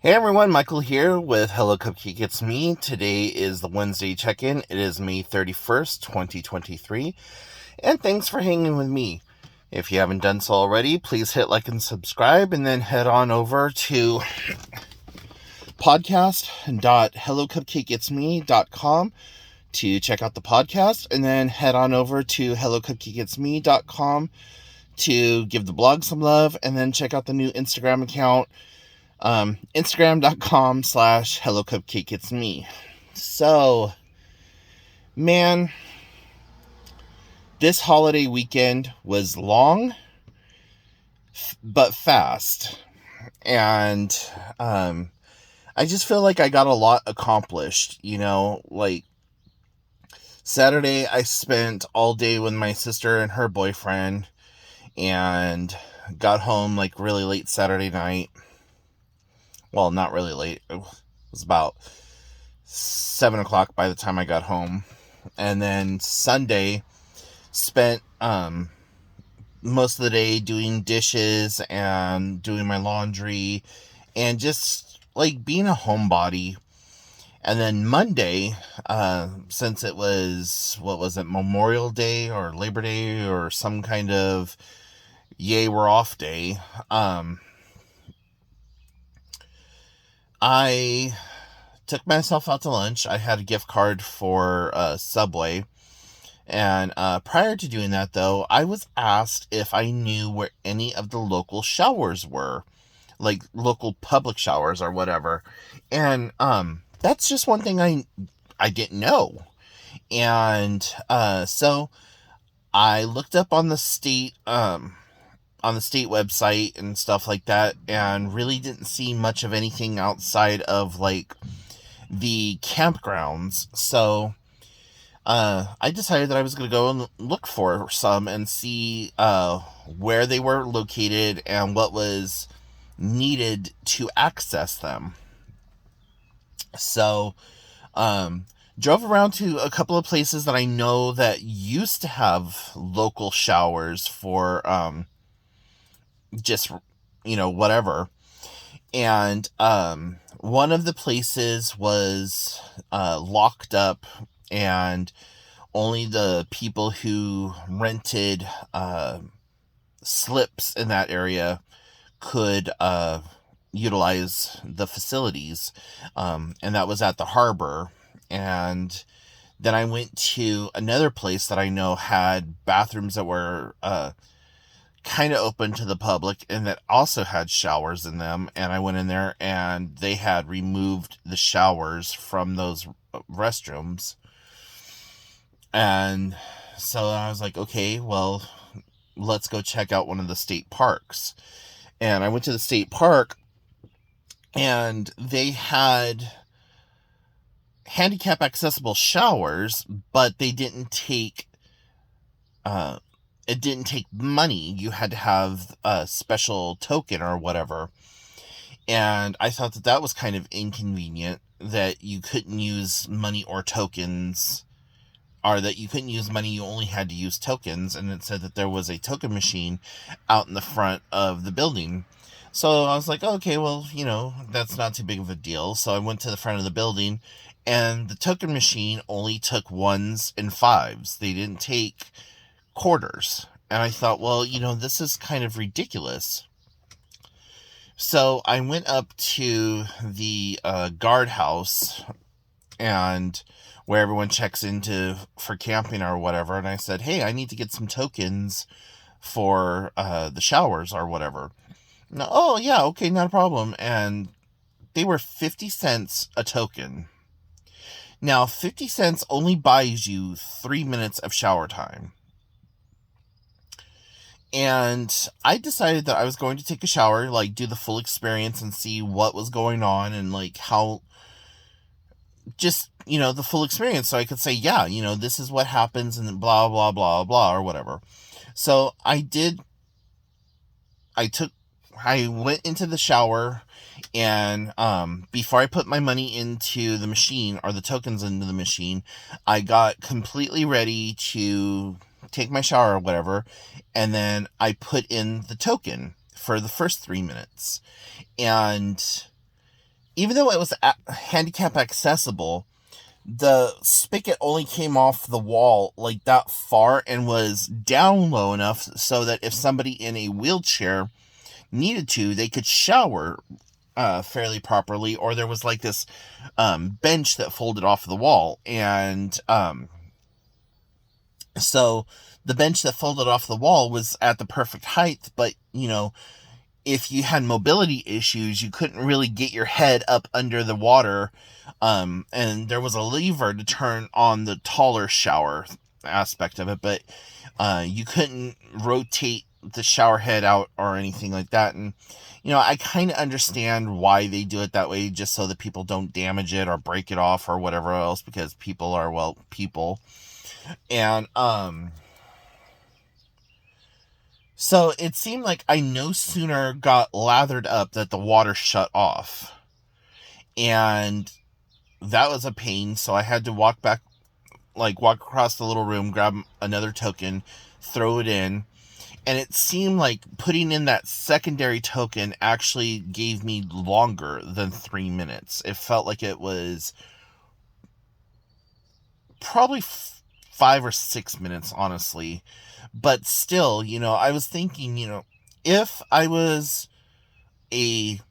Hey everyone, Michael here with Hello Cupcake It's Me. Today is the Wednesday check-in. It is May 31st, 2023, and thanks for hanging with me. If you haven't done so already, please hit like and subscribe, and then head on over to podcast.hellocupcakeitsme.com to check out the podcast, and then head on over to hellocupcakeitsme.com to give the blog some love, and then check out the new Instagram account, Instagram.com/HelloCupcakeIt'sMe. So, man, this holiday weekend was long, but fast. And, I just feel like I got a lot accomplished, like Saturday I spent all day with my sister and her boyfriend and got home like really late Saturday night. Well, not really late. It was about 7 o'clock by the time I got home. And then Sunday, spent most of the day doing dishes and doing my laundry and just like being a homebody. And then Monday, since it was, Memorial Day or Labor Day or some kind of yay, we're off day, I took myself out to lunch. I had a gift card for Subway. And prior to doing that, though, I was asked if I knew where any of the local showers were, like local public showers or whatever. And that's just one thing I didn't know. And so I looked up on the state website and stuff like that, and really didn't see much of anything outside of like the campgrounds. So I decided that I was going to go and look for some and see where they were located and what was needed to access them. So drove around to a couple of places that I know that used to have local showers for just, whatever. And one of the places was locked up, and only the people who rented slips in that area could utilize the facilities. And that was at the harbor. And then I went to another place that I know had bathrooms that were kind of open to the public and that also had showers in them. And I went in there and they had removed the showers from those restrooms. And so I was like, okay, well, let's go check out one of the state parks. And I went to the state park, and they had handicap accessible showers, but they didn't take it didn't take money. You had to have a special token or whatever. And I thought that was kind of inconvenient, that you couldn't use money or tokens, or that you couldn't use money, you only had to use tokens. And it said that there was a token machine out in the front of the building. So I was like, okay, well, that's not too big of a deal. So I went to the front of the building, and the token machine only took 1s and 5s. They didn't take quarters. And I thought, well, this is kind of ridiculous. So I went up to the guardhouse, and where everyone checks into for camping or whatever, and I said, hey, I need to get some tokens for the showers or whatever. No, oh, yeah, okay, not a problem. And they were 50 cents a token. Now, 50 cents only buys you 3 minutes of shower time. And I decided that I was going to take a shower, like do the full experience and see what was going on and like how, just, the full experience. So I could say, yeah, this is what happens and blah, blah, blah, blah, or whatever. So I went into the shower, and before I put my money into the machine, or the tokens into the machine, I got completely ready to take my shower or whatever, and then I put in the token for the first 3 minutes. And even though it was handicap accessible, the spigot only came off the wall like that far and was down low enough so that if somebody in a wheelchair needed to, they could shower fairly properly. Or there was like this bench that folded off the wall, and so the bench that folded off the wall was at the perfect height, but if you had mobility issues, you couldn't really get your head up under the water. And there was a lever to turn on the taller shower aspect of it, but you couldn't rotate the shower head out or anything like that. And, I kind of understand why they do it that way, just so that people don't damage it or break it off or whatever else, because people are, well, people. And, so it seemed like I no sooner got lathered up that the water shut off. And that was a pain, so I had to walk across the little room, grab another token, throw it in. And it seemed like putting in that secondary token actually gave me longer than 3 minutes. It felt like it was probably 5 or 6 minutes, honestly. But still, I was thinking, if I was a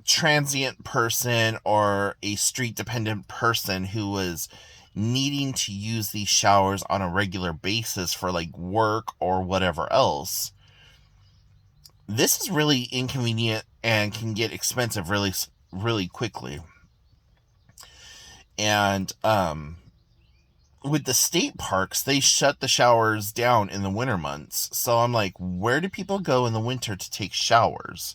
transient person or a street dependent person who was needing to use these showers on a regular basis for like work or whatever else, this is really inconvenient and can get expensive really, really quickly. And, with the state parks, they shut the showers down in the winter months. So I'm like, where do people go in the winter to take showers?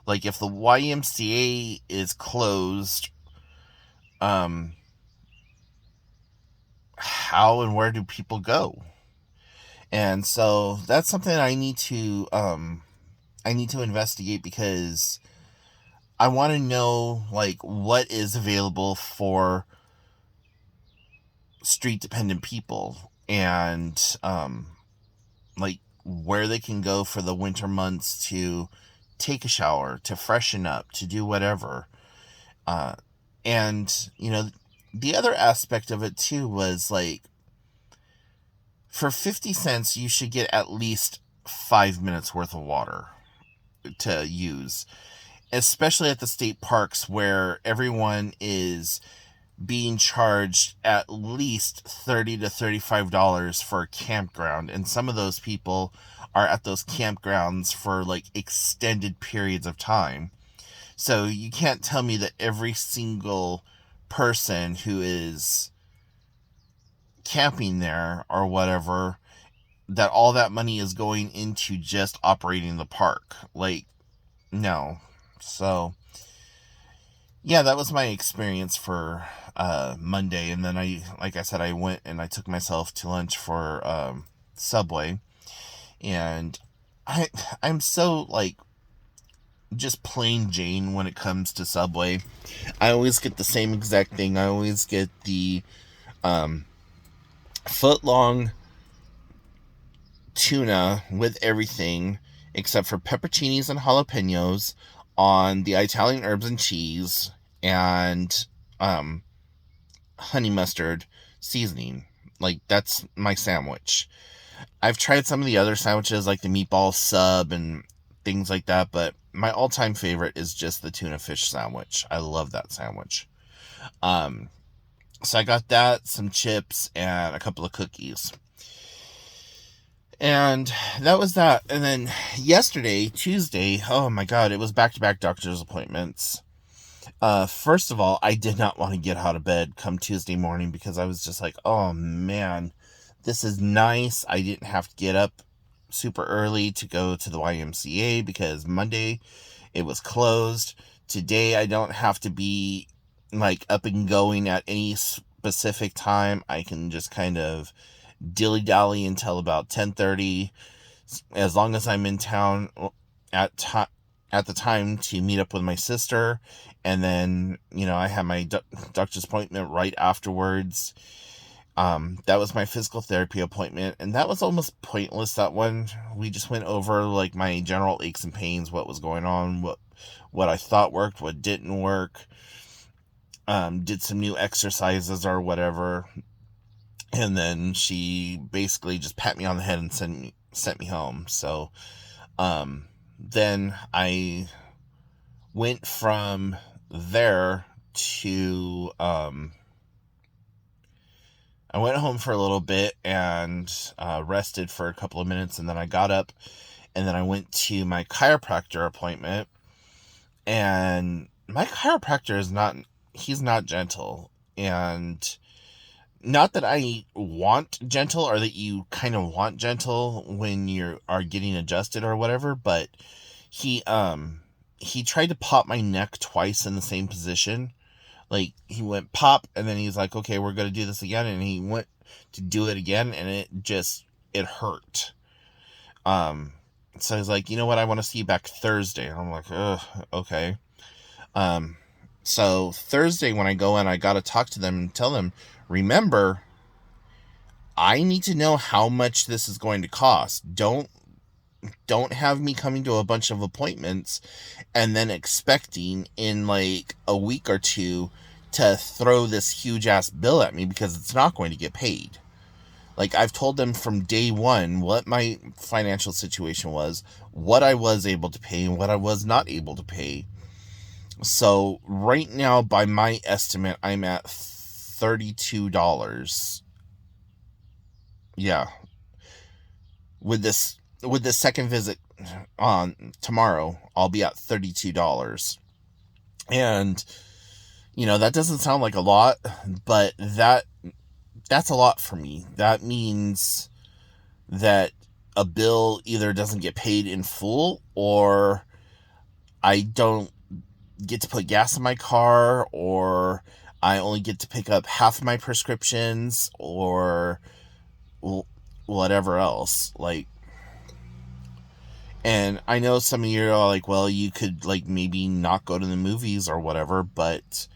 Like, if the YMCA is closed, how and where do people go? And so that's something I need to investigate, because I want to know, like, what is available for street dependent people, and like where they can go for the winter months to take a shower, to freshen up, to do whatever. And the other aspect of it too was like, for 50 cents you should get at least 5 minutes worth of water to use, especially at the state parks where everyone is being charged at least $30 to $35 for a campground, and some of those people are at those campgrounds for like extended periods of time. So you can't tell me that every single person who is camping there or whatever, that all that money is going into just operating the park. Like, no. So yeah, that was my experience for Monday. And then like I said, I went and I took myself to lunch for Subway. And I'm so like just plain Jane when it comes to Subway. I always get the same exact thing. I always get the foot long tuna with everything except for pepperoncinis and jalapenos on the Italian herbs and cheese, and honey mustard seasoning. Like, that's my sandwich. I've tried some of the other sandwiches, like the meatball sub and things like that, but my all-time favorite is just the tuna fish sandwich. I love that sandwich. So I got that, some chips, and a couple of cookies. And that was that. And then yesterday, Tuesday, oh my god, it was back-to-back doctor's appointments. First of all, I did not want to get out of bed come Tuesday morning, because I was just like, oh man, this is nice. I didn't have to get up super early to go to the YMCA because Monday it was closed. Today I don't have to be like up and going at any specific time. I can just kind of dilly-dally until about 10:30, as long as I'm in town at the time to meet up with my sister. And then I have my doctor's appointment right afterwards. That was my physical therapy appointment, and that was almost pointless, that one. We just went over like my general aches and pains, what was going on, what what I thought worked, what didn't work. Did some new exercises or whatever. And then she basically just pat me on the head and sent me home. So then I went from there to I went home for a little bit and rested for a couple of minutes, and then I got up and then I went to my chiropractor appointment. And my chiropractor he's not gentle. And not that I want gentle, or that you kind of want gentle when you are getting adjusted or whatever, but he tried to pop my neck twice in the same position. Like, he went pop, and then he's like, okay, we're going to do this again. And he went to do it again, and it hurt. So he's like, you know what? I want to see you back Thursday. And I'm like, ugh, okay. So Thursday when I go in, I got to talk to them and tell them, remember, I need to know how much this is going to cost. Don't have me coming to a bunch of appointments and then expecting in like a week or two to throw this huge ass bill at me, because it's not going to get paid. Like, I've told them from day one what my financial situation was, what I was able to pay and what I was not able to pay. So right now, by my estimate, I'm at $32. Yeah. With this second visit on tomorrow, I'll be at $32. And, that doesn't sound like a lot, but that's a lot for me. That means that a bill either doesn't get paid in full, or I don't get to put gas in my car, or I only get to pick up half of my prescriptions, or whatever else. Like, and I know some of you are like, well, you could like maybe not go to the movies or whatever, but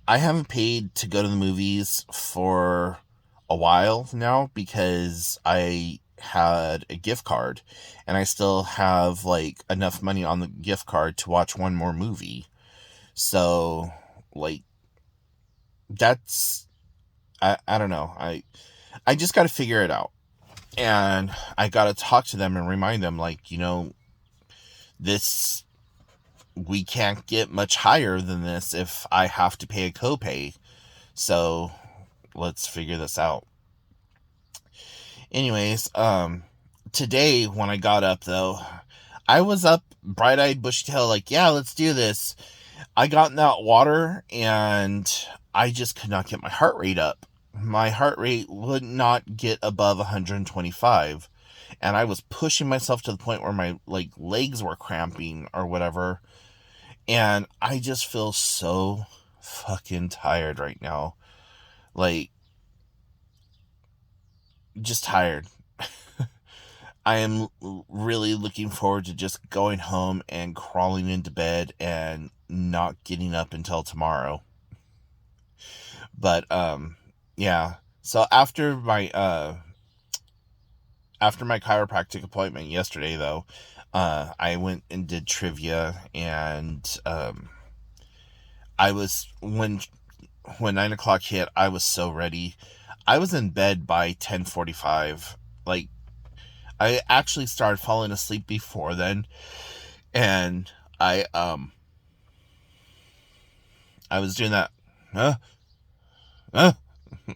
I haven't paid to go to the movies for a while now, because I had a gift card and I still have like enough money on the gift card to watch one more movie. So like, that's, I don't know. I just got to figure it out, and I got to talk to them and remind them, like, we can't get much higher than this if I have to pay a copay. So let's figure this out. Anyways, today when I got up though, I was up bright-eyed, bushy-tailed, like, yeah, let's do this. I got in that water and I just could not get my heart rate up. My heart rate would not get above 125. And I was pushing myself to the point where my legs were cramping or whatever. And I just feel so fucking tired right now. Like, just tired. I am really looking forward to just going home and crawling into bed and not getting up until tomorrow. But, yeah. So after my chiropractic appointment yesterday, though, I went and did trivia, and I was, when 9 o'clock hit, I was so ready. I was in bed by 10:45. Like, I actually started falling asleep before then, and I was doing that,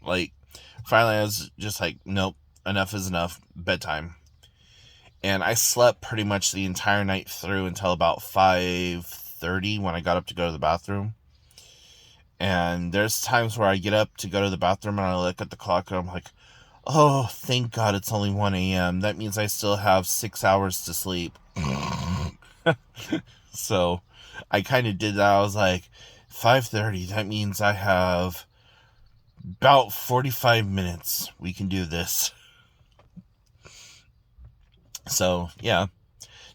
like, finally I was just like, nope, enough is enough, bedtime. And I slept pretty much the entire night through until about 5:30 when I got up to go to the bathroom. And there's times where I get up to go to the bathroom and I look at the clock and I'm like, oh, thank God it's only 1 a.m. That means I still have 6 hours to sleep. So I kind of did that. I was like, 5:30, that means I have about 45 minutes. We can do this. So, yeah.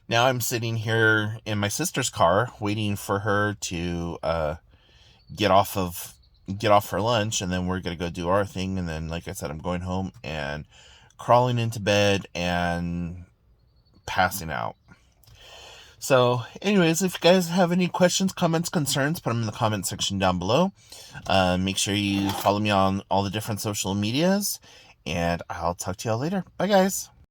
Now I'm sitting here in my sister's car waiting for her to get off her lunch, and then we're going to go do our thing. And then, like I said, I'm going home and crawling into bed and passing out. So, anyways, if you guys have any questions, comments, concerns, put them in the comment section down below. Make sure you follow me on all the different social medias, and I'll talk to y'all later. Bye, guys.